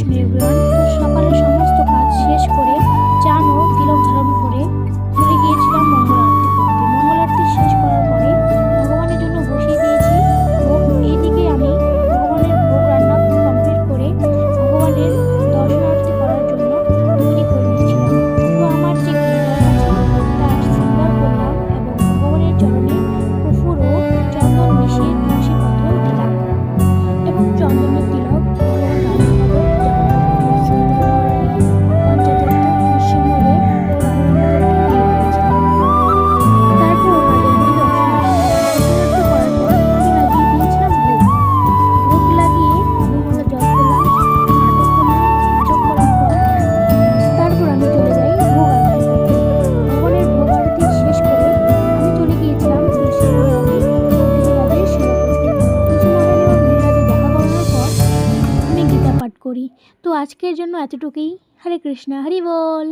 Krishna everyone. তো সকালে সমস্ত কাজ শেষ করে চান ও তিলক ধারণ করে চলে গিয়েছিলাম মঙ্গল আরতি করতে। মঙ্গল আরতি শেষ করার পরে ভগবানের জন্য বসিয়ে দিয়েছি ভোগ। এইদিকে আমি ভগবানের ভোগ রান্না কমপ্লিট করে ভগবানের দর্শনার্থী করার জন্য তৈরি করে নিচ্ছিলাম। তো আমার যে গিটার আছে তার শৃঙ্গার করলাম এবং ভগবানের চরণে কর্পূর ও চন্দন মিশিয়ে তুলসী পত্র দিলাম এবং চন্দনের তিলক করি। তো আজকের জন্য এতটুকুই। হরে কৃষ্ণ, হরি বল।